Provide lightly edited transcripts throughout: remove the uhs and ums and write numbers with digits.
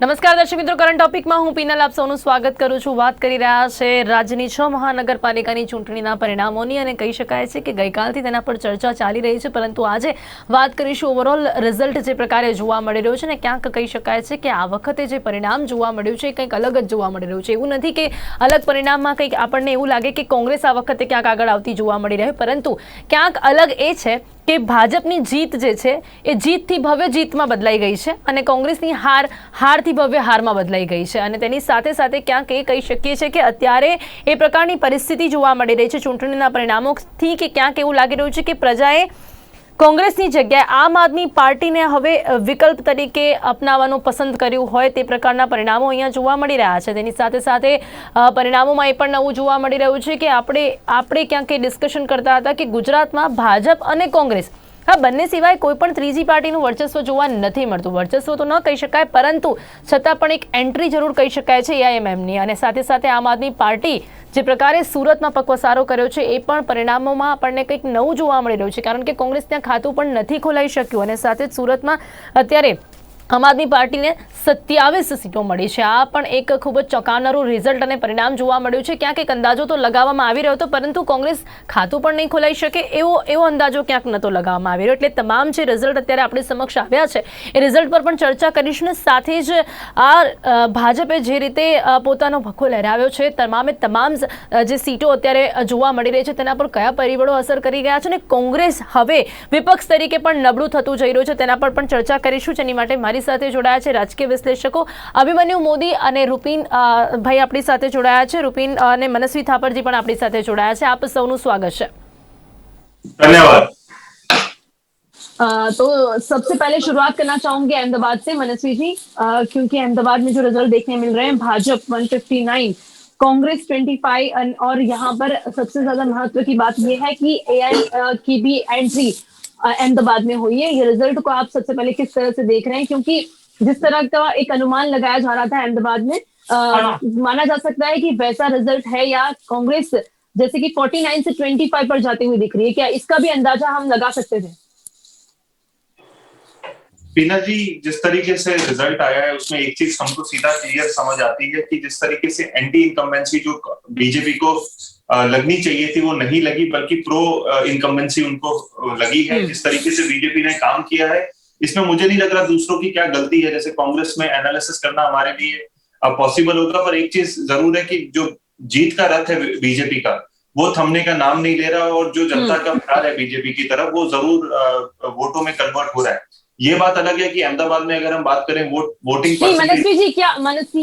નમસ્કાર દર્શક મિત્રો, કરંટ ટોપિકમાં હું પીનલ આપ સૌનું સ્વાગત કરું છું। વાત કરી રહ્યા છે રાજ્યની 6 મહાનગરપાલિકાની ચૂંટણીના પરિણામોની અને કહી શકાય છે કે ગઈકાલથી તેના પર ચર્ચા ચાલી રહી છે, પરંતુ આજે વાત કરીશું ઓવરઓલ રિઝલ્ટ જે પ્રકારે જોવા મળી રહ્યું છે ને ક્યાંક કહી શકાય છે કે આ વખતે જે પરિણામ જોવા મળ્યું છે કંઈક અલગ જ જોવા મળી રહ્યું છે। એવું નથી કે અલગ પરિણામમાં કંઈક આપણને એવું લાગે કે કોંગ્રેસ આ વખતે ક્યાંક આગળ આવતી જોવા મળી રહી, પરંતુ ક્યાંક અલગ એ છે કે ભાજપની જીત જે છે એ જીતથી ભવ્ય જીતમાં બદલાઈ ગઈ છે અને કોંગ્રેસની હારથી ભવ્ય હારમાં બદલાઈ ગઈ છે। અને તેની સાથે સાથે ક્યાંક એ કહી શકીએ છીએ કે અત્યારે એ પ્રકારની પરિસ્થિતિ જોવા મળી રહી છે ચૂંટણીના પરિણામોથી કે ક્યાંક એવું લાગી રહ્યું છે કે પ્રજાએ કોંગ્રેસની જગ્યાએ આમ આદમી પાર્ટીને હવે વિકલ્પ તરીકે અપનાવવાનું પસંદ કર્યું હોય તે પ્રકારના પરિણામો અહીંયા જોવા મળી રહ્યા છે। તેની સાથે સાથે પરિણામોમાં એ પણ નવું જોવા મળી રહ્યું છે કે આપણે ક્યાંક ડિસ્કશન કરતા હતા કે ગુજરાતમાં ભાજપ અને કોંગ્રેસ આ બંને સિવાય કોઈ પણ ત્રીજી પાર્ટીનું વર્ચસ્વ જોવા નથી મળતું। વર્ચસ્વ તો ન કહી શકાય, પરંતુ છતાં પણ એક એન્ટ્રી જરૂર કહી શકાય છે એઆઈએમએમની। અને સાથે સાથે આમ આદમી પાર્ટી જે પ્રકારે સુરતમાં પકવસારો કર્યો છે એ પણ પરિણામોમાં આપણને કંઈક નવું જોવા મળી રહ્યું છે, કારણ કે કોંગ્રેસ ત્યાં ખાતું પણ નથી ખોલાઈ શક્યું અને સાથે જ સુરતમાં અત્યારે આમ આદમી પાર્ટીને 27 સીટો મળી છે। આ પણ એક ખૂબ જ ચોંકાવનારું રિઝલ્ટ અને પરિણામ જોવા મળ્યું છે। ક્યાંક એક અંદાજો તો લગાવવામાં આવી રહ્યો હતો, પરંતુ કોંગ્રેસ ખાતું પણ નહીં ખોલાઈ શકે એવો અંદાજો ક્યાંક નહોતો લગાવવામાં આવી રહ્યો। એટલે તમામ જે રિઝલ્ટ અત્યારે આપણી સમક્ષ આવ્યા છે એ રિઝલ્ટ પર પણ ચર્ચા કરીશું ને સાથે જ આ ભાજપે જે રીતે પોતાનો ભખો લહેરાવ્યો છે, તમામ જે સીટો અત્યારે જોવા મળી રહી છે તેના પર કયા પરિબળો અસર કરી ગયા છે અને કોંગ્રેસ હવે વિપક્ષ તરીકે પણ નબળું થતું જઈ રહ્યું છે તેના પર પણ ચર્ચા કરીશું। જેની માટે મારી સાથે જોડાયા છે રાજકીય વિશ્લેષકો અભિમન્યુ મોદી અને રૂપિન ભાઈ આપણી સાથે જોડાયા છે। રૂપિન અને मनस्वी थापरजी પણ આપણી સાથે જોડાયા છે। આપ સૌનું સ્વાગત છે। धन्यवाद। तो सबसे पहले शुरुआत करना चाहूंगी अहमदाबाद से मनस्वी जी, क्योंकि अहमदाबाद में जो रिजल्ट देखने मिल रहे हैं भाजपा 159, कांग्रेस 25 और यहाँ पर सबसे ज्यादा महत्व की बात यह है कि एआई की भी एंट्री अहमदाबाद में हुई है। ये रिजल्ट को आप सबसे पहले किस तरह से देख रहे हैं, क्योंकि जिस तरह का एक अनुमान लगाया जा रहा था अहमदाबाद में, माना जा सकता है कि वैसा रिजल्ट है या कांग्रेस जैसे कि 49 से 25 पर जाती हुई दिख रही है, क्या इसका भी अंदाजा हम लगा सकते थे? पीना जी, जिस तरीके से रिजल्ट आया है उसमें एक चीज हमको सीधा क्लियर समझ आती है कि जिस तरीके से एंटी इनकम्बेंसी जो बीजेपी को लगनी चाहिए थी वो नहीं लगी, बल्कि प्रो इनकम्बेंसी उनको लगी है। जिस तरीके से बीजेपी ने काम किया है इसमें मुझे नहीं लग रहा दूसरों की क्या गलती है। जैसे कांग्रेस में एनालिसिस करना हमारे लिए पॉसिबल होगा, पर एक चीज जरूर है कि जो जीत का रथ है बीजेपी का वो थमने का नाम नहीं ले रहा, और जो जनता का प्यार है बीजेपी की तरफ वो जरूर वोटों में कन्वर्ट हो रहा है। ये बात अलग है कि अहमदाबाद में अगर हम बात करें वोटिंग मनस्वी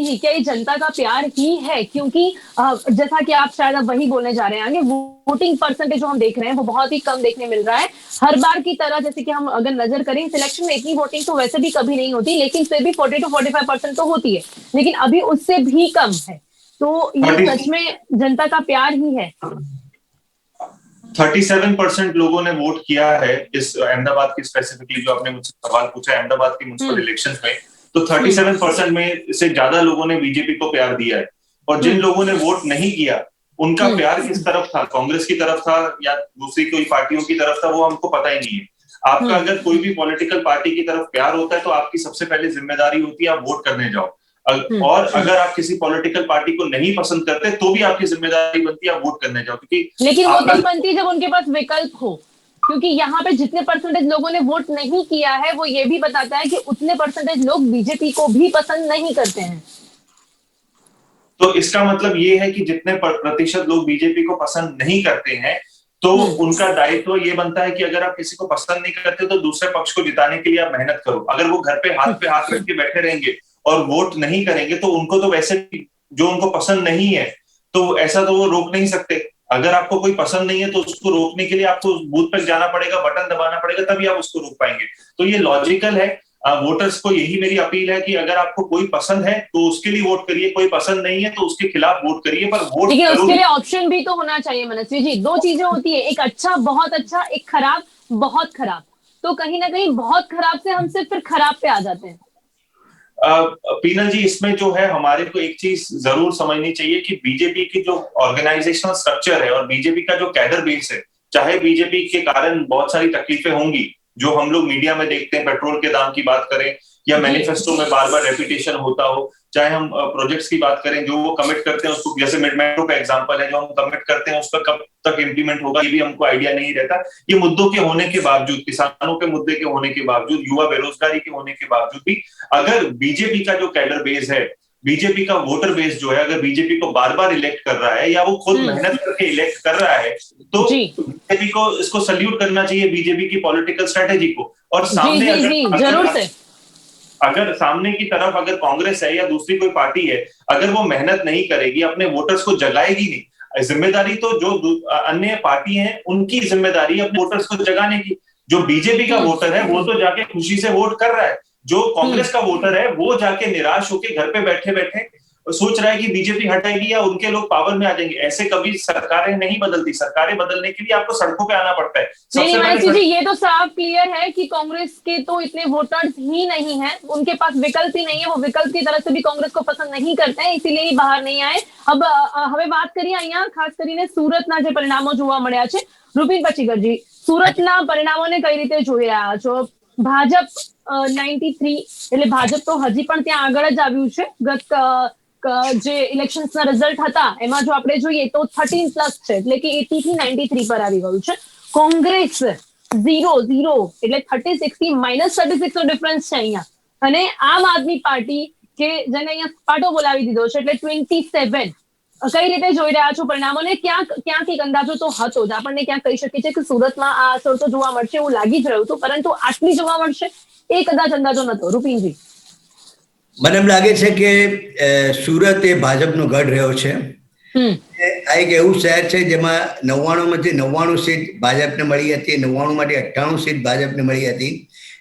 जी क्या ये जनता का प्यार ही है? क्योंकि जैसा कि आप शायद अब वही बोलने जा रहे हैं, वोटिंग परसेंटेज जो हम देख रहे हैं वो बहुत ही कम देखने मिल रहा है। हर बार की तरह जैसे कि हम अगर नजर करें सिलेक्शन में इतनी वोटिंग तो वैसे भी कभी नहीं होती, लेकिन फिर भी 40 to 45% तो होती है, लेकिन अभी उससे भी कम है। तो ये सच में जनता का प्यार ही है? 37% लोगों ने वोट किया है इस अहमदाबाद की, स्पेसिफिकली जो आपने मुझसे सवाल पूछा है अहमदाबाद की म्युनिसिपल इलेक्शंस में, तो 37% में से ज्यादा लोगों ने बीजेपी को प्यार दिया है। और जिन लोगों ने वोट नहीं किया उनका प्यार किस तरफ था, कांग्रेस की तरफ था या दूसरी कोई पार्टियों की तरफ था, वो हमको पता ही नहीं है। आपका अगर कोई भी पॉलिटिकल पार्टी की तरफ प्यार होता है तो आपकी सबसे पहले जिम्मेदारी होती है आप वोट करने जाओ, और अगर आप किसी पॉलिटिकल पार्टी को नहीं पसंद करते तो भी आपकी जिम्मेदारी बनती है आप वोट करने जाओ, क्योंकि लेकिन वो तब बनती है जब उनके पास विकल्प हो। क्योंकि यहाँ पे जितने परसेंटेज लोगों ने वोट नहीं किया है वो ये भी बताता है कि उतने परसेंटेज लोग बीजेपी को भी पसंद नहीं करते हैं। तो इसका मतलब ये है कि जितने प्रतिशत लोग बीजेपी को पसंद नहीं करते हैं तो उनका दायित्व ये बनता है कि अगर आप किसी को पसंद नहीं करते तो दूसरे पक्ष को जिताने के लिए आप मेहनत करो। अगर वो घर पे हाथ रख के बैठे रहेंगे और वोट नहीं करेंगे तो उनको तो वैसे जो उनको पसंद नहीं है तो ऐसा तो वो रोक नहीं सकते। अगर आपको कोई पसंद नहीं है तो उसको रोकने के लिए आपको बूथ पर जाना पड़ेगा, बटन दबाना पड़ेगा, तभी आप उसको रोक पाएंगे। तो ये लॉजिकल है। वोटर्स को यही मेरी अपील है कि अगर आपको कोई पसंद है तो उसके लिए वोट करिए, कोई पसंद नहीं है तो उसके खिलाफ वोट करिए, पर वोट लेकिन उसके लिए ऑप्शन भी तो होना चाहिए मनस्वी जी। दो चीजें होती है, एक अच्छा बहुत अच्छा, एक खराब बहुत खराब। तो कहीं ना कहीं बहुत खराब से हम सिर्फ फिर खराब पे आ जाते हैं। पीनल जी, इसमें जो है हमारे को एक चीज जरूर समझनी चाहिए कि बीजेपी की जो ऑर्गेनाइजेशनल स्ट्रक्चर है और बीजेपी का जो कैडर बेस है, चाहे बीजेपी के कारण बहुत सारी तकलीफें होंगी, जो हम लोग मीडिया में देखते हैं, पेट्रोल के दाम की बात करें या मैनिफेस्टो में बार बार रेपिटेशन होता हो, चाहे हम प्रोजेक्ट्स की बात करें जो वो कमिट करते हैं उसको, जैसे मेट्रो का एग्जांपल है, जो हम कमिट करते हैं उसका कब तक इंप्लीमेंट होगा ये भी हमको आइडिया नहीं रहता। ये मुद्दों के होने के बावजूद, किसानों के मुद्दे के होने के बावजूद, युवा बेरोजगारी के होने के बावजूद भी अगर बीजेपी का जो कैडर बेस है, बीजेपी का वोटर बेस जो है, अगर बीजेपी को बार बार इलेक्ट कर रहा है या वो खुद मेहनत करके इलेक्ट कर रहा है, तो बीजेपी को इसको सल्यूट करना चाहिए, बीजेपी की पॉलिटिकल स्ट्रेटेजी को। और सामने जरूर से अगर सामने की तरफ अगर कांग्रेस है या दूसरी कोई पार्टी है, अगर वो मेहनत नहीं करेगी, अपने वोटर्स को जगाएगी नहीं, जिम्मेदारी तो जो अन्य पार्टी है उनकी जिम्मेदारी अपने वोटर्स को जगाने की। जो बीजेपी का वोटर है वो तो जाके खुशी से वोट कर रहा है, जो कांग्रेस का वोटर है वो जाके निराश होकर घर पे बैठे बैठे सोच रहा है कि बीजेपी हटाएगी या उनके लोग पावर में आ जाएंगे। ऐसे कभी सरकारें नहीं बदलती, सरकारें बदलने के लिए आपको सड़कों पे आना पड़ता है। नहीं मानसी जी, ये तो साफ क्लियर है कि कांग्रेस के तो इतने वोटर्स ही नहीं है, उनके पास विकल्प ही नहीं है, वो विकल्प की तरह से भी कांग्रेस को पसंद नहीं करते हैं, इसीलिए ही बाहर नहीं आए। अब हमें बात करिए અહીંયા ખાસ કરીને સુરતના જે પરિણામો જોવા મળ્યા છે, રૂપિન પચીગરજી, સુરતના પરિણામોને કઈ રીતે જોઈ રહ્યા છો? ભાજપ 93, એટલે ભાજપ તો હજી પણ ત્યાં આગળ જ આવ્યું છે। ગત જે ઇલેક્શન્સના રિઝલ્ટ હતા એમાં જો આપણે જોઈએ તો 13+ છે, એટલે કે 80 થી 93 પર આવી ગયું છે। કોંગ્રેસ 0 એટલે 36 થી -36 નો ડિફરન્સ છે અહીંયા, અને આમ આદમી પાર્ટી કે જેને અહીંયા પાટો બોલાવી દીધો છે એટલે 27। કઈ રીતે જોઈ રહ્યા છો પરિણામોને? ક્યાંક એક અંદાજો તો હતો જ, આપણને ક્યાંક કહી શકીએ છીએ કે સુરતમાં આ અસર તો જોવા મળશે એવું લાગી જ રહ્યું હતું, પરંતુ આટલી જોવા મળશે એ કદાચ અંદાજો નતો। રૂપિનજી, મને એમ લાગે છે કે સુરત એ ભાજપનો ગઢ રહ્યો છે। આ એક એવું શહેર છે જેમાં 99 માંથી 99 સીટ ભાજપને મળી હતી, 99 માંથી 98 સીટ ભાજપને મળી હતી,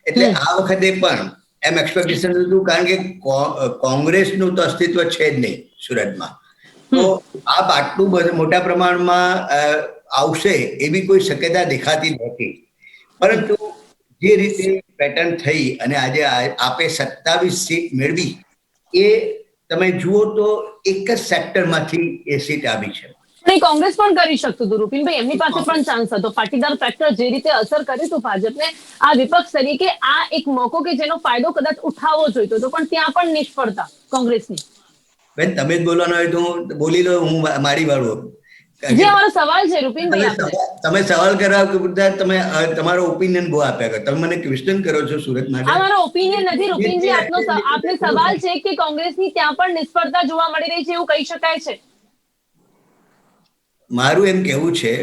એટલે આ વખતે પણ એમ એક્સપેક્ટેશન હતું, કારણ કે કોંગ્રેસનું તો અસ્તિત્વ છે જ નહીં સુરતમાં, તો આપ આટલું મોટા પ્રમાણમાં આવશે એવી કોઈ શક્યતા દેખાતી નથી। પરંતુ જે રીતે પેટર્ન થઈ અને આજે આપે 27 સીટ મેળવી, એ તમે જુઓ તો એક જ સેક્ટરમાંથી એ સીટ આવી છે। નહીં, કોંગ્રેસ પણ કરી શકતું હતું રૂપિનભાઈ, એમની પાસે પણ ચાન્સ હતો। પાટીદાર ફેક્ટર જે રીતે અસર કર્યું હતું ભાજપને, આ વિપક્ષ તરીકે આ એક મોકો કે જેનો ફાયદો કદાચ ઉઠાવવો જોઈતો હતો, પણ ત્યાં પણ નિષ્ફળતા કોંગ્રેસની। બેન, તમે જ બોલવાનો હોય તો હું બોલી લો, હું મારી વાળો। જે અમારો સવાલ છે રૂપિનભાઈ, તમે સવાલ કરવા પૂરતા તમે તમારો ઓપિનિયન બહુ આપ્યા કરો, તમે મને ક્વેશ્ચન કરો છો સુરત માટે। આ મારો ઓપિનિયન નથી રૂપિનજી, આપનો સવાલ છે કે કોંગ્રેસની ત્યાં પણ નિષ્ફળતા જોવા મળી રહી છે એવું કહી શકાય છે? મારું એમ કહેવું છે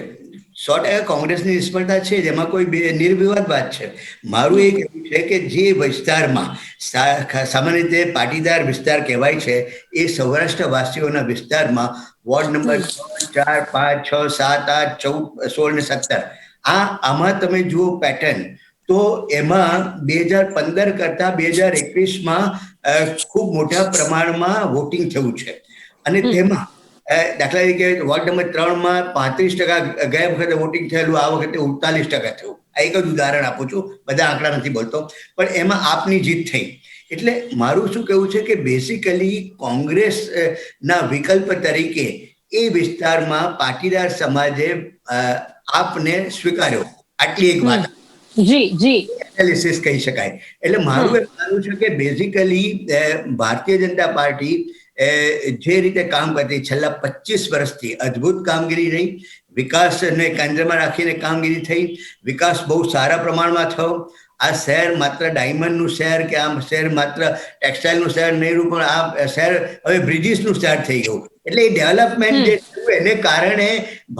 100% કોંગ્રેસની નિષ્ફળતા છે, જેમાં કોઈ નિર્વિવાદ વાત છે। મારું એ કહેવું છે કે જે વિસ્તારમાં સામાન્ય રીતે પાટીદાર વિસ્તાર કહેવાય છે, એ સૌરાષ્ટ્રવાસીઓના વિસ્તારમાં વોર્ડ નંબર 4, 5, 6, 7, 8, 14, 16 ને 17, આમાં તમે જુઓ પેટર્ન, તો એમાં 2015 કરતા 2021માં ખૂબ મોટા પ્રમાણમાં વોટિંગ થયું છે, અને તેમાં દાખલા તરીકે વોર્ડ નંબર 3માં 35% ગયા વખતે વોટિંગ થયેલું, આ વખતે 39% થયું। આ એક જ ઉદાહરણ આપું છું, બધા આંકડા નથી બોલતો, પણ એમાં આપની જીત થઈ। એટલે મારું શું કહેવું છે કે બેસિકલી કોંગ્રેસના વિકલ્પ તરીકે એ વિસ્તારમાં પાટીદાર સમાજે આપને સ્વીકાર્યો, આટલી એક વાત એનાલિસિસ કહી શકાય। એટલે મારું એ માનવું છે કે બેઝિકલી ભારતીય જનતા પાર્ટી જે રીતે કામ કરતી છેલ્લા 25 વર્ષથી અદ્ભુત કામગીરી રહી, વિકાસને કેન્દ્રમાં રાખીને કામગીરી થઈ, વિકાસ બહુ સારા પ્રમાણમાં થયો। આ શહેર માત્ર ડાયમંડનું શહેર કે આ શહેર માત્ર ટેક્સટાઇલનું શહેર નહીં રહ્યું, પણ આ શહેર હવે બ્રિજિસનું શહેર થઈ ગયું। એટલે એ ડેવલપમેન્ટ જે થયું એને કારણે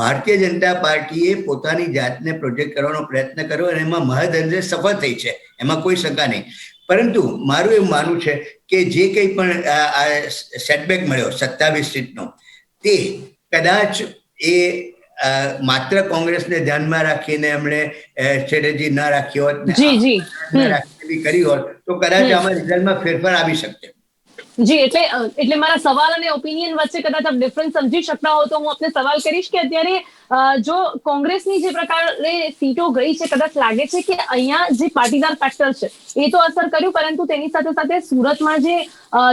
ભારતીય જનતા પાર્ટીએ પોતાની જાતને પ્રોજેક્ટ કરવાનો પ્રયત્ન કર્યો, અને એમાં મહદઅંશે સફળ થઈ છે, એમાં કોઈ શંકા નહીં। પરંતુ મારું એવું માનવું છે કે જે કંઈ પણ સેટબેક મળ્યો 27 સીટનો, તે કદાચ એ માત્ર કોંગ્રેસને ધ્યાનમાં રાખીને એમણે સ્ટ્રેટેજી ના રાખી હોત, કરી હોત, તો કદાચ આમાં રિઝલ્ટમાં ફેરફાર આવી શકતે। જી, એટલે મારા સવાલ અને ઓપિનિયન વચ્ચે કદાચ આપ ડિફરન્સ સમજી શકતા હો તો હું આપને સવાલ કરીશ કે અત્યારે જો કોંગ્રેસની જે પ્રકારે સીટો ગઈ છે, કદાચ લાગે છે કે અહીંયા જે પાટીદાર ફેક્ટર છે એ તો અસર કર્યું, પરંતુ તેની સાથે સાથે સુરતમાં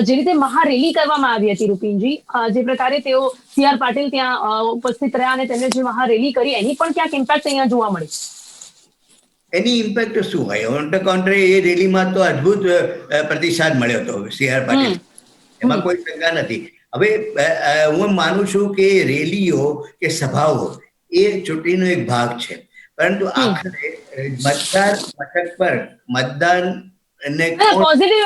જે રીતે મહારેલી કરવામાં આવી હતી રૂપિનજી, જે પ્રકારે તેઓ CR પાટીલ ત્યાં ઉપસ્થિત રહ્યા અને તેમણે જે મહારેલી કરી એની પણ ક્યાંક ઇમ્પેક્ટ અહીંયા જોવા મળી। એની ઇમ્પેક્ટ શું હોય? ઓન ધ કોન્ટ્રી એ રેલીમાં તો અદ્ભુત પ્રતિસાદ મળ્યો હતો CR પાટીલ, એમાં કોઈ શંકા નથી. હવે હું માનું છું કે રેલીઓ કે સભાઓ એ ચૂંટણીનો એક ભાગ છે, પરંતુ આખરે મતદાર મથક પર મતદાન પોઝિટિવ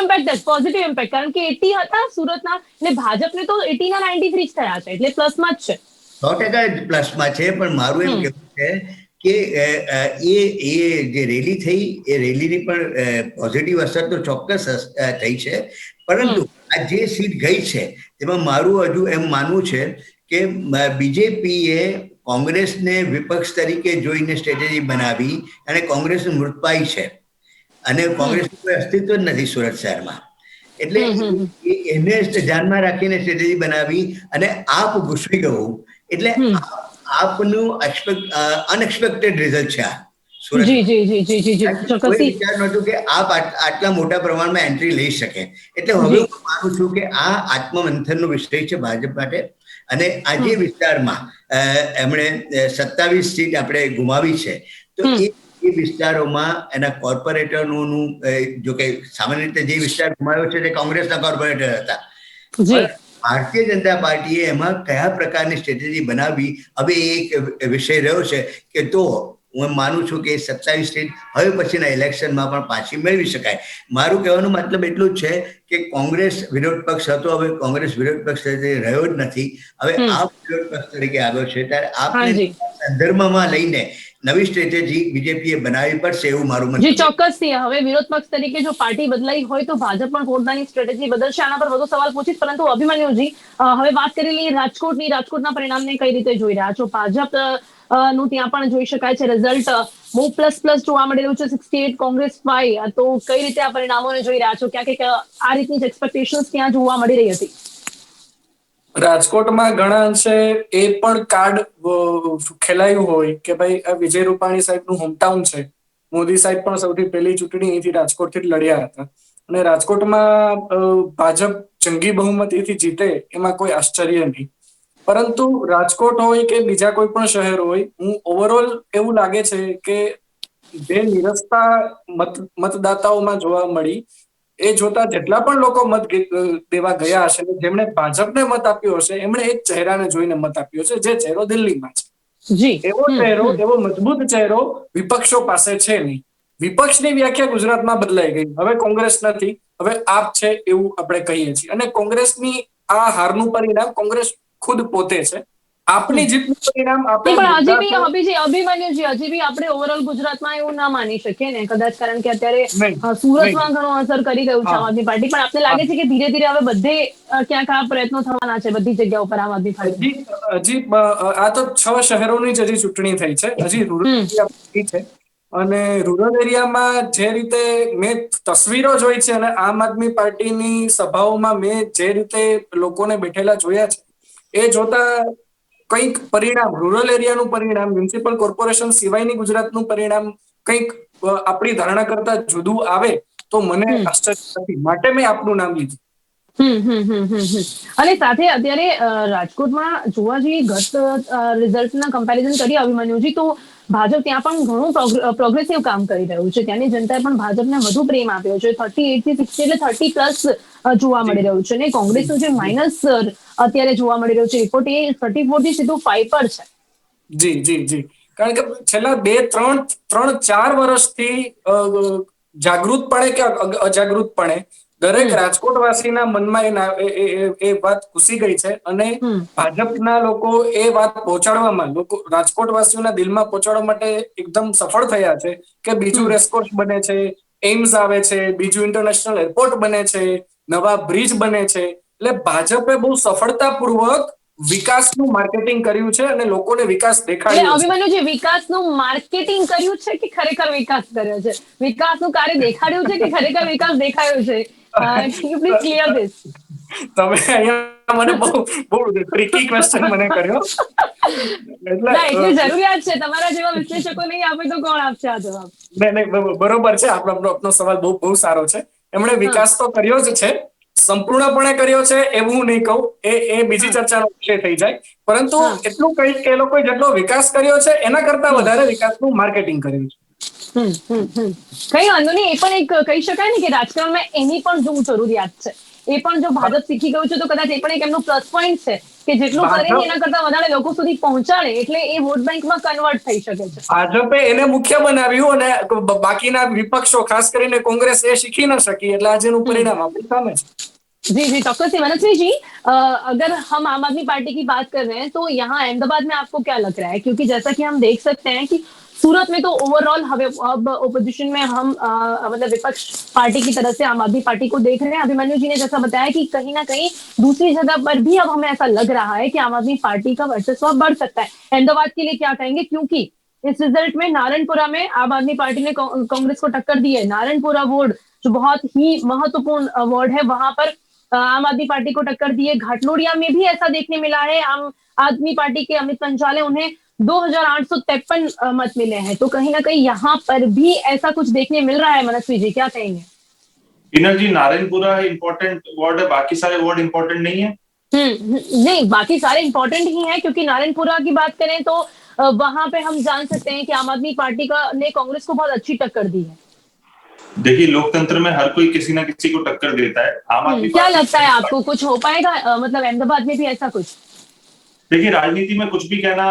ઇમ્પેક્ટ કારણ કે 80 હતા સુરતના ને ભાજપને તો 80 ના 93 જ થયા છે, એટલે પ્લસમાં જ છે. 100% પ્લસમાં છે. પણ મારું એમ કહેવું છે કે એ જે રેલી થઈ એ રેલીની પણ પોઝિટિવ અસર તો ચોક્કસ થઈ છે, પરંતુ આ જે સીટ ગઈ છે તેમાં મારું હજુ એમ માનવું છે કે બીજેપીએ કોંગ્રેસને વિપક્ષ તરીકે જોઈને સ્ટ્રેટેજી બનાવી અને કોંગ્રેસ મૃતપાઈ છે અને કોંગ્રેસનું કોઈ અસ્તિત્વ જ નથી સુરત શહેરમાં. એટલે એને ધ્યાનમાં રાખીને સ્ટ્રેટેજી બનાવી અને આપ ઘૂસવી ગયું, એટલે આપનું અનએક્સપેક્ટેડ રિઝલ્ટ છે આ. કોઈ વિચાર નહોતું કે આપ આટલા મોટા પ્રમાણમાં એન્ટ્રી લઈ શકે. એટલે હવે હું માનું છું કે આ આત્મમંથનનો વિષય છે ભાજપ માટે. અને આ જે વિસ્તારમાં એમણે 27 સીટ આપણે ગુમાવી છે, તો એ વિસ્તારોમાં એના કોર્પોરેટરોનું, જો કે સામાન્ય રીતે જે વિસ્તાર ગુમાવ્યો છે તે કોંગ્રેસના કોર્પોરેટર હતા, ભારતીય જનતા પાર્ટીએ એમાં કયા પ્રકારની સ્ટ્રેટેજી બનાવી, હવે એક વિષય રહ્યો છે કે તો હું માનું છું કે 27 સીટ હવે પછીના ઇલેક્શનમાં પણ પાછી મેળવી શકાય. મારું કહેવાનું મતલબ એટલું જ છે કે કોંગ્રેસ વિરોધ પક્ષ હતો, હવે કોંગ્રેસ વિરોધ પક્ષ તરીકે રહ્યો જ નથી, હવે આપ વિરોધ પક્ષ તરીકે આવ્યો છે, ત્યારે આપને સંદર્ભમાં લઈને નવી સ્ટ્રેટેજી બીજેપીએ બનાવવી પડશે એવું મારું મત છે. ચોક્કસથી હવે વિરોધ પક્ષ તરીકે જો પાર્ટી બદલાઈ હોય તો ભાજપ પણ પોતાની સ્ટ્રેટેજી બદલશે. આના પર વધુ સવાલ પૂછીશ, પરંતુ અભિમન્યુજી હવે વાત કરી લઈએ રાજકોટના પરિણામને કઈ રીતે જોઈ રહ્યા છો? ભાજપ નું ત્યાં પણ જોઈ શકાય છે રિઝલ્ટ બહુ પ્લસ જોવા મળી રહ્યું છે, 68, કોંગ્રેસ 5. તો કઈ રીતે આ પરિણામોને જોઈ રહ્યા છો? ક્યાંક આ રીતની જ એક્સપેક્ટેશન્સ ત્યાં જોવા મળી રહી હતી. રાજકોટમાં ઘણા અંશે એ પણ કાર્ડ ખેલાયું હોય કે ભાઈ આ વિજય રૂપાણી સાહેબનું હોમટાઉન છે. મોદી સાહેબ પણ સૌથી પહેલી ચૂંટણી અહીંથી રાજકોટથી જ લડ્યા હતા અને રાજકોટમાં ભાજપ જંગી બહુમતીથી જીતે એમાં કોઈ આશ્ચર્ય નહીં. પરંતુ રાજકોટ હોય કે બીજા કોઈ પણ શહેર હોય, હું ઓવરઓલ એવું લાગે છે કે જે નિરસતા મતદાતાઓમાં જોવા મળી એ જોતા જેટલા પણ લોકો મત દેવા ગયા હશે, જેમણે ભાજપને મત આપ્યો હશે, એમણે એક ચહેરાને જોઈને મત આપ્યો છે, જે ચહેરો દિલ્હીમાં છે. એવો ચહેરો, એવો મજબૂત ચહેરો વિપક્ષો પાસે છે નહીં. વિપક્ષની વ્યાખ્યા ગુજરાતમાં બદલાઈ ગઈ. હવે કોંગ્રેસ નથી, હવે આપ છે એવું આપણે કહીએ છીએ. અને કોંગ્રેસની આ હારનું પરિણામ કોંગ્રેસ ખુદ પોતે છે. આપની જીતનું પરિણામ અભિમન્યુજી હજી બી આપણે ઓવરઓલ ગુજરાતમાં એવું ના માની શકીએ ને કદાચ, કારણ કે અત્યારે સુરતમાં ઘણો અસર કરી ગયું છે આમ આદમી પાર્ટી. પણ આપને લાગે છે કે ધીરે ધીરે હવે બધે ક્યાંક આ પ્રયત્નો થવાના છે બધી જગ્યા ઉપર આમ આદમી પાર્ટી? હજી આ તો 6 શહેરોની જ હજી ચૂંટણી થઈ છે, હજી રૂરલ એરિયા છે. અને રૂરલ એરિયામાં જે રીતે મેં તસવીરો જોઈ છે અને આમ આદમી પાર્ટીની સભાઓમાં મેં જે રીતે લોકોને બેઠેલા જોયા છે, એ જોતા કંઈક પરિણામ, રૂરલ એરિયાનું પરિણામ, મ્યુનિસિપલ કોર્પોરેશન સિવાયની ગુજરાતનું પરિણામ કંઈક આપણી ધારણા કરતા જુદું આવે તો મને આશ્ચર્ય નથી. માટે મેં આપનું નામ લીધું. અને સાથે અત્યારે રાજકોટમાં જોવા જઈએ ગત રિઝલ્ટના કમ્પેરિઝન કરીએ અભિમન્યુજી, તો ભાજપ ત્યાં પણ ઘણું પ્રોગ્રેસિવ કામ કરી રહ્યું છે. ત્યાંની જનતાએ પણ ભાજપને વધુ પ્રેમ આપ્યો છે. 38 થી 60 એટલે 30+ જોવા મળી રહ્યું છે. અને કોંગ્રેસનું જે માઇનસ અત્યારે જોવા મળી રહ્યું છે રિપોર્ટ, એ 34 થી સીધું 5 પર છે. જી. કારણ કે છેલ્લા 2-3-4 વર્ષથી જાગૃતપણે કે અજાગૃતપણે દરેક રાજકોટવાસીના મનમાં એ વાત ઘૂસી ગઈ છે અને ભાજપના લોકો એ વાત પહોંચાડવામાં, રાજકોટવાસીઓના દિલમાં પહોંચાડવા માટે એકદમ સફળ થયા છે કે બીજું રેસકોર્સ બને છે, એમ્સ આવે છે, બીજું ઇન્ટરનેશનલ એરપોર્ટ બને છે, નવા બ્રિજ બને છે. એટલે ભાજપે બહુ સફળતાપૂર્વક વિકાસનું માર્કેટિંગ કર્યું છે અને લોકોને વિકાસ દેખાડ્યો છે. અભિમન્યુજી, વિકાસનું માર્કેટિંગ કર્યું છે કે ખરેખર વિકાસ કર્યો છે? વિકાસનું કાર્ય દેખાડ્યું છે કે ખરેખર વિકાસ દેખાયો છે? Please clear this. તમે અહીંયા મને બહુ ટ્રિકી ક્વેશ્ચન મને કર્યો. એટલે જરૂરિયાત છે, તમારા જેવા વિશ્લેષકો નહીં આપે તો કોણ આપશે આ જવાબ? નહીં, બરોબર છે. આપનો સવાલ બહુ સારો છે. એમણે વિકાસ તો કર્યો જ છે, સંપૂર્ણપણે કર્યો છે એવું હું નહીં કહું, એ બીજી ચર્ચાનો વિષય થઈ જાય. પરંતુ એટલું કહીશ કે એ લોકોએ જેટલો વિકાસ કર્યો છે એના કરતા વધારે વિકાસનું માર્કેટિંગ કર્યું છે. કઈ વાંધો નહીં, એ પણ એક કહી શકાય ને કે રાજકારણમાં એની પણ જો જરૂરિયાત છે. એ પણ જો ભાજપ શીખી ગયું છે તો કદાચ એ પણ એક એમનો પ્લસ પોઈન્ટ છે કે જેટલું કરે ને એના કરતા વધારે લોકો સુધી પહોંચાડે એટલે એ વોટ બેંકમાં કન્વર્ટ થઈ શકે છે. ભાજપે એને મુખ્ય બનાવ્યું અને બાકીના વિપક્ષો ખાસ કરીને કોંગ્રેસ એ શીખી ન શકી એટલે આજેનું પરિણામ આપણી સામે છે. जी जी चौक्कस मनस्वी जी, अगर हम आम आदमी पार्टी की बात कर रहे हैं तो यहाँ अहमदाबाद में आपको क्या लग रहा है, क्योंकि जैसा कि हम देख सकते हैं कि सूरत में तो ओवरऑल अब ओपोजिशन में हम मतलब विपक्ष पार्टी की तरफ से आम आदमी पार्टी को देख रहे हैं. अभिमन्यु जी ने जैसा बताया कि कहीं ना कहीं दूसरी जगह पर भी अब हमें ऐसा लग रहा है कि आम आदमी पार्टी का वर्चस्व बढ़ सकता है. अहमदाबाद के लिए क्या कहेंगे, क्योंकि इस रिजल्ट में नारायणपुरा में आम आदमी पार्टी ने कांग्रेस को टक्कर दी है. नारायणपुरा वार्ड जो बहुत ही महत्वपूर्ण वार्ड है वहां पर आम आदमी पार्टी को टक्कर दी है. घाटलोड़िया में भी ऐसा देखने मिला है. आम आदमी पार्टी के अमित पंचाले उन्हें 2853 मत मिले हैं. तो कहीं ना कहीं यहाँ पर भी ऐसा कुछ देखने मिल रहा है. मनस्वी जी क्या कहेंगे? इनर जी, नारायणपुरा इंपॉर्टेंट वार्ड है, बाकी सारे वार्ड इंपॉर्टेंट नहीं है. नहीं, बाकी सारे इंपॉर्टेंट ही हैं, क्योंकि नारायणपुरा की बात करें तो वहां पे हम जान सकते हैं कि आम आदमी पार्टी का ने कांग्रेस को बहुत अच्छी टक्कर दी है. देखिए, लोकतंत्र में हर कोई किसी ना किसी को टक्कर देता है. आम आदमी क्या लगता है आपको, कुछ हो पाएगा मतलब अहमदाबाद में भी ऐसा कुछ? देखिए, राजनीति में कुछ भी कहना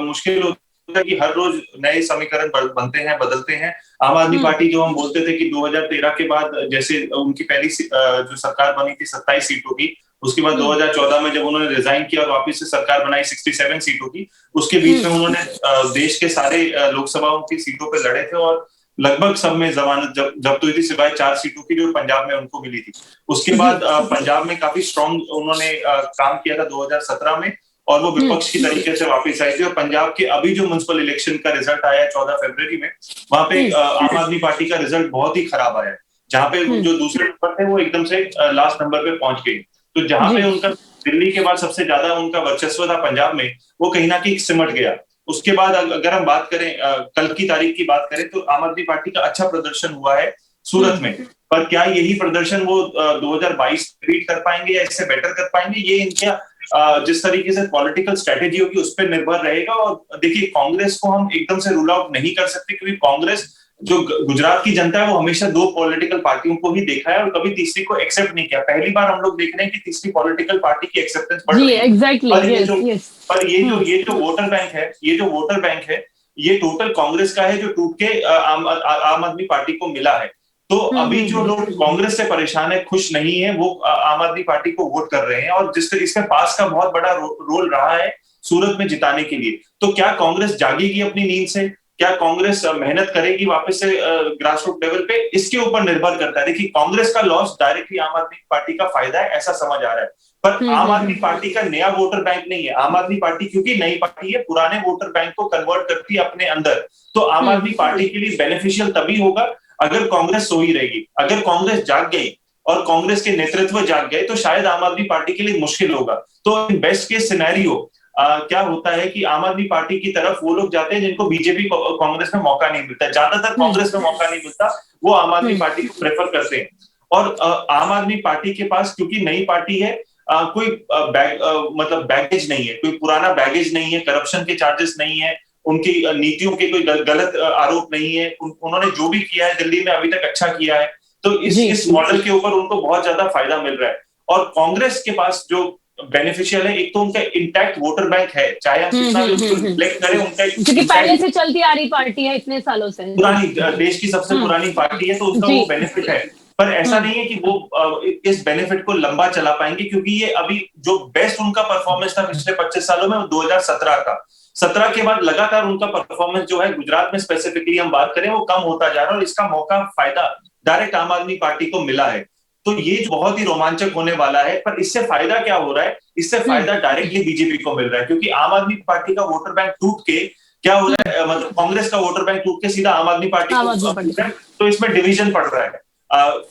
मुश्किल होता है कि हर रोज नए समीकरण बनते हैं, बदलते हैं. आम आदमी पार्टी जो हम बोलते थे कि 2013 के बाद जैसे उनकी पहली जो सरकार बनी थी 27 सीटों की, उसके बाद 2014 में जब उन्होंने रिजाइन किया और वापस से सरकार बनाई 67 सीटों की, उसके बीच में उन्होंने देश के सारे लोकसभाओं की सीटों पे लड़े थे और लगभग सब में जमानत जब्त हुई थी, सिवाय 4 सीटों की जो पंजाब में उनको मिली थी. उसके बाद पंजाब में काफी स्ट्रॉन्ग उन्होंने काम किया था 2017 में और वो विपक्ष की तरीके से वापस आई थी. और पंजाब के अभी जो म्युनिसिपल इलेक्शन का रिजल्ट आया है 14 फरवरी में, वहां पे आम आदमी पार्टी का रिजल्ट बहुत ही खराब आया है, जहां पे जो दूसरे नंबर थे वो एकदम से लास्ट नंबर पे पहुंच गई. तो जहां पे उनका दिल्ली के बाद सबसे ज्यादा उनका वर्चस्व था पंजाब में, वो कहीं ना कहीं सिमट गया. उसके बाद अगर हम बात करें कल की तारीख की बात करें तो आम आदमी पार्टी का अच्छा प्रदर्शन हुआ है सूरत में. पर क्या यही प्रदर्शन वो 2022 रिपीट कर पाएंगे या इससे बेटर कर पाएंगे, ये इनका जिस तरीके से पॉलिटिकल स्ट्रेटेजी होगी उस पर निर्भर रहेगा. और देखिए, कांग्रेस को हम एकदम से रूल आउट नहीं कर सकते, क्योंकि कांग्रेस जो गुजरात की जनता है वो हमेशा 2 पॉलिटिकल पार्टियों को ही देखा है और कभी तीसरी को एक्सेप्ट नहीं किया. पहली बार हम लोग देख रहे हैं कि तीसरी पॉलिटिकल पार्टी की एक्सेप्टेंस बढ़ रही है. पर ये जो वोटर बैंक है ये टोटल कांग्रेस का है, जो टूट के आम आदमी पार्टी को मिला है. तो अभी जो लोग कांग्रेस से परेशान है, खुश नहीं है, वो आम आदमी पार्टी को वोट कर रहे हैं. और जिस तरह इसका पास का बहुत बड़ा रोल रहा है सूरत में जिताने के लिए, तो क्या कांग्रेस जागेगी अपनी नींद से, क्या कांग्रेस मेहनत करेगी वापस से ग्रास रूट लेवल पे, इसके ऊपर निर्भर करता है. देखिए, कांग्रेस का लॉस डायरेक्टली आम आदमी पार्टी का फायदा है, ऐसा समझ आ रहा है. पर आम आदमी पार्टी का नया वोटर बैंक नहीं है. आम आदमी पार्टी क्योंकि नई पार्टी है, पुराने वोटर बैंक को कन्वर्ट करती है अपने अंदर. तो आम आदमी पार्टी के लिए बेनिफिशियल तभी होगा अगर कांग्रेस सोई रहेगी. अगर कांग्रेस जाग गई और कांग्रेस के नेतृत्व जाग गए तो शायद आम आदमी पार्टी के लिए मुश्किल होगा. तो बेस्ट केस सिनेरियो क्या होता है कि आम आदमी पार्टी की तरफ वो लोग जाते हैं जिनको बीजेपी कांग्रेस में मौका नहीं मिलता. ज्यादातर कांग्रेस में मौका नहीं मिलता, वो आम आदमी पार्टी को प्रेफर करते हैं. और आम आदमी पार्टी के पास क्योंकि नई पार्टी है, कोई मतलब बैगेज नहीं है, कोई पुराना बैगेज नहीं है, करप्शन के चार्जेस नहीं है, उनकी नीतियों के कोई गलत आरोप नहीं है. उन्होंने जो भी किया है दिल्ली में अभी तक अच्छा किया है. तो इस मॉडल के ऊपर उनको बहुत ज्यादा फायदा मिल रहा है. और कांग्रेस के पास जो बेनिफिशियल है, एक तो उनका इंटैक्ट वोटर बैंक है, चाहे हम कितना भी उसको रिफ्लेक्ट करें, उनका क्योंकि पहले से चलती आ रही पार्टी है इतने सालों से, पुरानी देश की सबसे पुरानी पार्टी है, तो उसका वो बेनिफिट है. पर ऐसा नहीं है कि वो इस बेनिफिट को लंबा चला पाएंगे, क्योंकि ये अभी जो बेस्ट उनका परफॉर्मेंस था पिछले 25 सालों में 2017 का. 17 के बाद लगातार उनका परफॉर्मेंस जो है गुजरात में स्पेसिफिकली हम बात करें वो कम होता जा रहा है. और इसका मौका फायदा डायरेक्ट आम आदमी पार्टी को मिला है. तो ये बहुत ही रोमांचक होने वाला है. पर इससे फायदा क्या हो रहा है, इससे फायदा डायरेक्टली बीजेपी को मिल रहा है, क्योंकि आम आदमी पार्टी का वोटर बैंक टूट के क्या हो रहा है, मतलब कांग्रेस का वोटर बैंक टूट के सीधा आम आदमी पार्टी को, तो इसमें डिवीजन पड़ रहा है.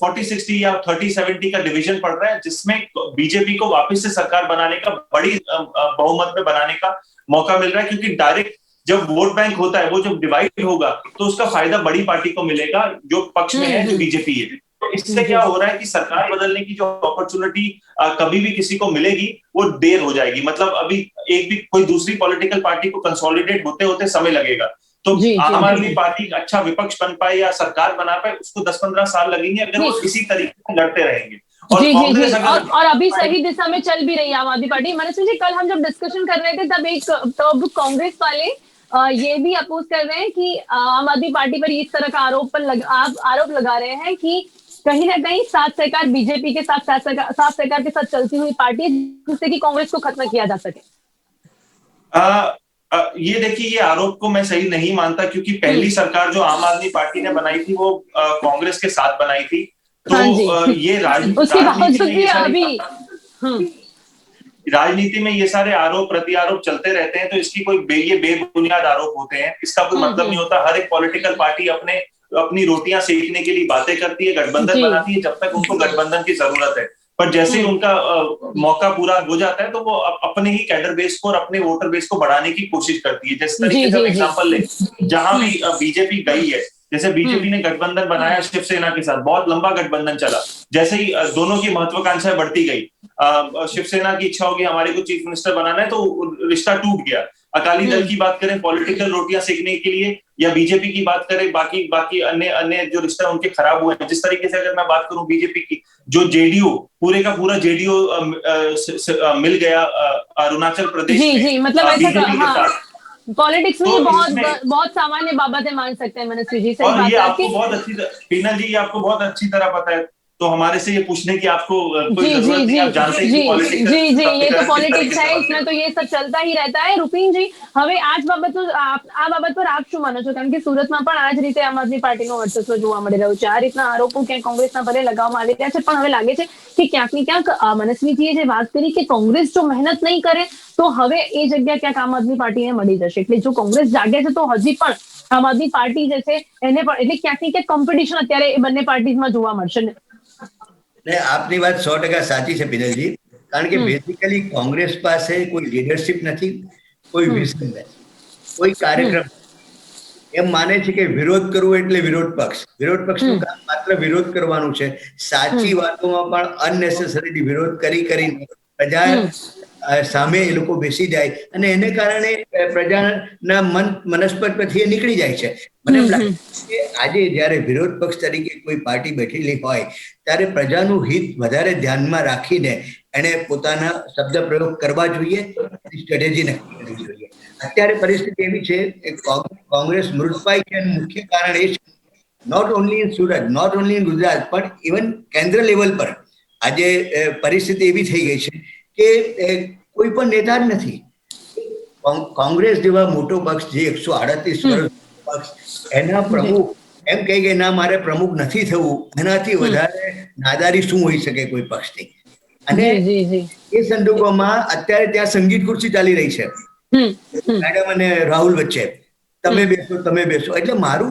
40-60 या 30-70 का डिवीजन पड़ रहा है, जिसमें बीजेपी को वापस से सरकार बनाने का, बड़ी बहुमत में बनाने का मौका मिल रहा है. क्योंकि डायरेक्ट जब वोट बैंक होता है वो जब डिवाइड होगा तो उसका फायदा बड़ी पार्टी को मिलेगा जो पक्ष में है, जो बीजेपी है. तो इससे क्या हो रहा है कि सरकार बदलने की जो अपॉर्चुनिटी कभी भी किसी को मिलेगी वो देर हो जाएगी. मतलब अभी एक भी कोई दूसरी पॉलिटिकल पार्टी को कंसोलिडेट होते होते समय लगेगा. तो जी, जी, आम जी, आदमी पार्टी अच्छा विपक्ष बन पाए या सरकार बना पाए, उसको 10-15 साल लगेंगे अगर वो इसी तरीके से लड़ते रहेंगे। और जी, जी, जी। कांग्रेस अगर और अभी सही दिशा में चल भी रही है आम आदमी पार्टी। मनस्वी जी, कल हम जब डिस्कशन कर रहे थे तब कांग्रेस वाले ये भी अपोज कर रहे हैं कि आम आदमी पार्टी पर इस तरह का आप आरोप लगा रहे हैं कि कहीं ना कहीं साथ सरकार बीजेपी के साथ सरकार के साथ चलती हुई पार्टी है, जिससे कि कांग्रेस को खत्म किया जा सके। ये देखिए, ये आरोप को मैं सही नहीं मानता, क्योंकि पहली सरकार जो आम आदमी पार्टी ने बनाई थी वो कांग्रेस के साथ बनाई थी। तो हाँ जी। ये उसके राजनीति बावजूद में भी ये सारी अभी हम्म राजनीति में ये सारे आरोप प्रति आरोप चलते रहते हैं, तो इसकी ये बेबुनियाद आरोप होते हैं, इसका कोई मतलब नहीं होता। हर एक पॉलिटिकल पार्टी अपनी रोटियां सेकने के लिए बातें करती है, गठबंधन जी। बनाती है जब तक उनको गठबंधन की जरूरत है। पर जैसे ही उनका मौका पूरा हो जाता है तो वो अपने ही कैडर बेस को और अपने वोटर बेस को बढ़ाने की कोशिश करती है। जिस जी, तरीके से हम जी, जी। एग्जांपल लें, जहां भी बीजेपी गई है, जैसे बीजेपी ने गठबंधन बनाया शिवसेना के साथ, बहुत लंबा गठबंधन चला। जैसे ही दोनों की महत्वाकांक्षाएं बढ़ती गई, शिवसेना की इच्छा होगी हमारे को चीफ मिनिस्टर बनाना है, तो रिश्ता टूट गया। अकाली दल की बात करें पॉलिटिकल रोटियां सेकने के लिए, या बीजेपी की बात करें, बाकी बाकी अन्य अन्य जो रिश्ते उनके खराब हुए हैं। जिस तरीके से अगर मैं बात करूं बीजेपी की, जो जेडीयू, पूरे का पूरा जेडीयू मिल गया अरुणाचल प्रदेश जी, में जी, मतलब ऐसा बीजेपी के हाँ, साथ। पॉलिटिक्स में ये तो बहुत इसमें बहुत सामान्य बाबत है, मान सकते हैं मनस्वी जी, सही और बात ये है आपको आपकी। बहुत पीनल जी, ये आपको बहुत अच्छी तरह पता है, तो हमारे से ये पूछने की आपको कोई जी, जी, जरूरत नहीं, जी, आप जानते हैं जी, कि पॉलिटिकल जी, जी, ये तो समीकरण किस तरीके पॉलिटिक्स से है, बनते इसमें हैं। तो ये सब चलता ही रहता है। રૂપિન જી, હવે આ બાબત પર આપ શું માનો છો? કારણ કે સુરતમાં પણ આ જ રીતે આમ આદમી પાર્ટીનું વર્ચસ્વ જોવા મળી રહ્યું છે। આ રીતના આરોપો ક્યાંક કોંગ્રેસના ભલે લગાવવામાં આવી રહ્યા છે, પણ હવે લાગે છે કે ક્યાંક ને ક્યાંક મનસ્વીજીએ જે વાત કરી કે કોંગ્રેસ જો મહેનત નહીં કરે તો હવે એ જગ્યા ક્યાંક આમ આદમી પાર્ટીને મળી જશે। એટલે જો કોંગ્રેસ જાગે છે તો હજી પણ આમ આદમી પાર્ટી જે છે એને પણ, એટલે ક્યાંક ને ક્યાંક કોમ્પિટિશન અત્યારે એ બંને પાર્ટીઝમાં જોવા મળશે ને। ને આપની વાત 100% સાચી છે પિનલજી, કારણ કે બેઝિકલી કોંગ્રેસ પાસે કોઈ લીડરશિપ નથી, કોઈ વિઝન નથી, કોઈ કાર્યક્રમ એમ માને છે કે વિરોધ કરવો એટલે વિરોધ પક્ષનું કામ માત્ર વિરોધ કરવાનું છે। સાચી વાતોમાં પણ અનનેસેસરી વિરોધ કરીને પ્રજા સામે એ લોકો બેસી જાય અને એને કારણે પ્રજાના મનસ્પત પછી એ નીકળી જાય છે। મને એમ લાગે કે આજે જ્યારે વિરોધ પક્ષ તરીકે કોઈ પાર્ટી બેઠેલી હોય ત્યારે પ્રજાનું હિત વધારે ધ્યાનમાં રાખીને એને પોતાના શબ્દ પ્રયોગ કરવા જોઈએ, સ્ટ્રેટેજી નક્કી કરવી જોઈએ। અત્યારે પરિસ્થિતિ એવી છે કે કોંગ્રેસ મૃતપાય છે એનું મુખ્ય કારણ એ છે, not only in Surat, not only in Gujarat, પણ ઇવન કેન્દ્ર લેવલ પર આજે પરિસ્થિતિ એવી થઈ ગઈ છે કે કોઈ પણ નેતા જ નથી। કોંગ્રેસ જેવા મોટો પક્ષ, જે 138 વર્ષ પક્ષ, એના પ્રમુખ એમ કહે કે ના મારે પ્રમુખ નથી થવું, એનાથી વધારે નાદારી શું હોઈ શકે કોઈ પક્ષની। અને જી, જી, જી, એ સંજોગોમાં અત્યારે ત્યાં સંગીત ખુરશી ચાલી રહી છે મેડમ અને રાહુલ વચ્ચે, તમે બેસો। એટલે મારું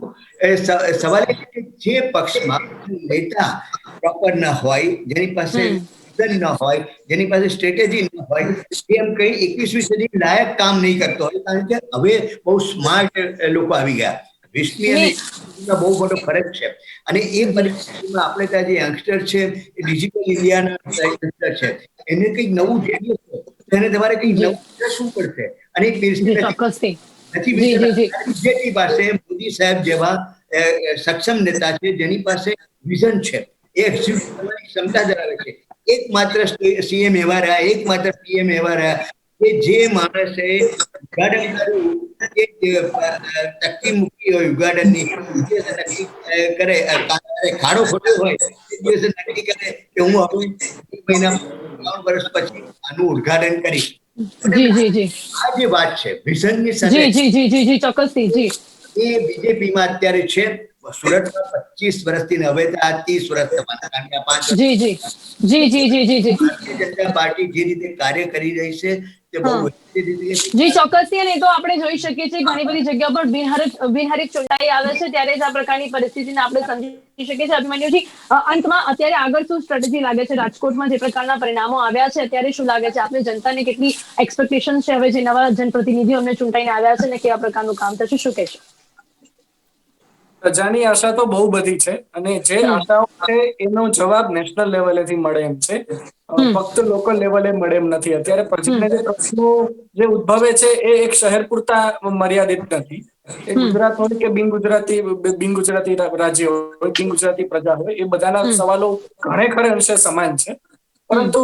સવાલ એ છે કે જે પક્ષમાં નેતા પ્રોપર ના હોય, જેની પાસે વિઝન ના હોય, જેની પાસે સ્ટ્રેટેજી ના હોય, એમ કઈ 21મી સદી લાયક કામ નહીં કરતો હોય, કારણ કે હવે બહુ સ્માર્ટ લોકો આવી ગયા। 20મી અને 21મીમાં બહુ મોટો ફરક છે। અને એ પરિસ્થિતિમાં આપણે ત્યાં જે યંગસ્ટર છે એ ડિજિટલ ઇન્ડિયાના યંગસ્ટર છે, એને કંઈક નવું જોઈએ છે તો એને તમારે કંઈક નવું શું પડશે, અને એ પીરસી જી, ચોક્કસથી। નથી જી, જી, જી, બીજેપી પાસે મોદી સાહેબ જેવા સક્ષમ નેતા છે, જેની પાસે વિઝન છે, એ એક્ઝિક્યુટ કરવાની ક્ષમતા ધરાવે છે। એકમાત્ર સીએમ એવા રહ્યા, એકમાત્ર પીએમ એવા રહ્યા કે જે માણસે ઉદ્ઘાટન કર્યું, એક તકતી મૂકી હોય ઉદ્ઘાટનની, નક્કી કરે, ખાડો ખોટ્યો હોય એ દિવસે નક્કી કરે કે હું હવે 1 મહિના 3 વર્ષ પછી આનું ઉદ્ઘાટન કરીશ। જી, જી, જી, આ જે વાત છે વિઝનની સાથે, જી, જી, જી, જી, જી, ચોક્કસથી, જી, એ બીજેપીમાં અત્યારે છે। સુરતમાં 25 વર્ષથી ને હવે આ 30 વર્ષ થવાના, કારણ કે આ 5 વર્ષ જી, જી, જી, જી, જી, જી, જી, ભારતીય જનતા પાર્ટી જે રીતે કાર્ય કરી રહી છે તે બહુ વ્યવસ્થિત રીતે જી, ચોક્કસથી। અને એ તો આપણે જોઈ શકીએ છીએ ઘણી બધી જગ્યા પર બિનહરીફ ચૂંટાઈ આવે છે ત્યારે જ આ પ્રકારની પરિસ્થિતિને આપણે સમજી શકીએ છીએ। અભિમન્યુજી, અંતમાં અત્યારે આગળ શું સ્ટ્રેટેજી લાગે છે? રાજકોટમાં જે પ્રકારના પરિણામો આવ્યા છે અત્યારે શું લાગે છે આપને? જનતાને કેટલી એક્સપેક્ટેશન છે હવે જે નવા જનપ્રતિનિધિઓ અમને ચૂંટાઈને આવ્યા છે ને કેવા પ્રકારનું કામ થશે, શું કહેશો? પ્રજાની આશા તો બહુ બધી છે, અને જે આશાઓ છે એનો જવાબ નેશનલ લેવલેથી મળે એમ છે, ફક્ત લોકલ લેવલે મળે એમ નથી। અત્યારે પ્રજાને જે પ્રશ્નો જે ઉદ્ભવે છે એ એક શહેર પૂરતા મર્યાદિત નથી, એ ગુજરાત હોય કે બિન ગુજરાતી રાજ્ય હોય, બિન ગુજરાતી પ્રજા હોય, એ બધાના સવાલો ઘણે અંશે સમાન છે. પરંતુ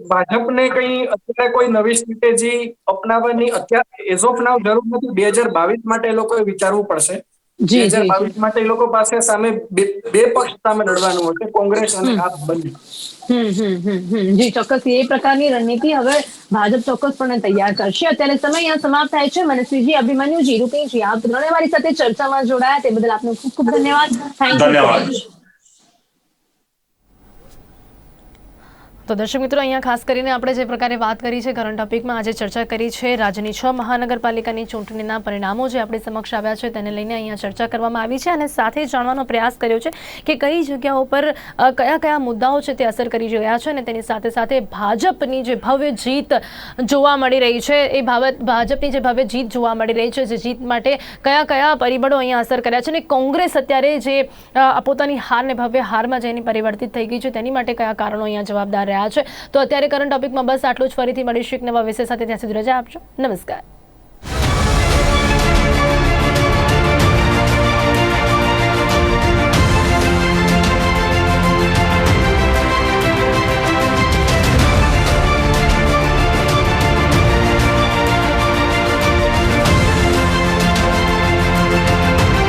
ભાજપને કઈ અત્યારે કોઈ નવી સ્ટ્રેટેજી અપનાવવાની અત્યારે એઝ ઓફ નાવ જરૂર નથી. 2022 માટે એ લોકોએ વિચારવું પડશે. 2022 માટે એ લોકો પાસે સામે બે પક્ષ સામે લડવાનું હશે, કોંગ્રેસ અને આપ બંને. જી ચોક્કસ એ પ્રકારની રણનીતિ હવે ભાજપ ચોક્કસપણે તૈયાર કરશે. અત્યારે સમય અહીંયા સમાપ્ત થાય છે. મનસ્વીજી, અભિમન્યુજી, રૂપેશજી, આપ ત્રણે મારી સાથે ચર્ચામાં જોડાયા તે બદલ આપનો ખૂબ ખૂબ ધન્યવાદ. Thank you. ધન્યવાદ. તો દર્શક મિત્રો, અહીંયા ખાસ કરીને આપણે જે પ્રકારે વાત કરી છે કરંટ ટોપિકમાં, આજે ચર્ચા કરી છે રાજ્યની 6 મહાનગરપાલિકાની ચૂંટણીના પરિણામો જે આપણી સમક્ષ આવ્યા છે તેને લઈને અહીંયા ચર્ચા કરવામાં આવી છે અને સાથે જાણવાનો પ્રયાસ કર્યો છે કે કઈ જગ્યાઓ પર કયા કયા મુદ્દાઓ છે તે અસર કરી રહ્યા છે અને તેની સાથે સાથે ભાજપની જે ભવ્ય જીત જોવા મળી રહી છે, એ ભાજપની જે ભવ્ય જીત જોવા મળી રહી છે, જે જીત માટે કયા કયા પરિબળો અહીંયા અસર કર્યા છે અને કોંગ્રેસ અત્યારે જે પોતાની હારને ભવ્ય હારમાં જેની પરિવર્તિત થઈ ગઈ છે તેની માટે કયા કારણો અહીંયા જવાબદાર રહ્યા છે. તો અત્યારે કરંટ ટોપિકમાં બસ આટલું જ. ફરીથી મળીશું એક નવા વિષય સાથે. ત્યાં સુધી રજા આપજો. નમસ્કાર.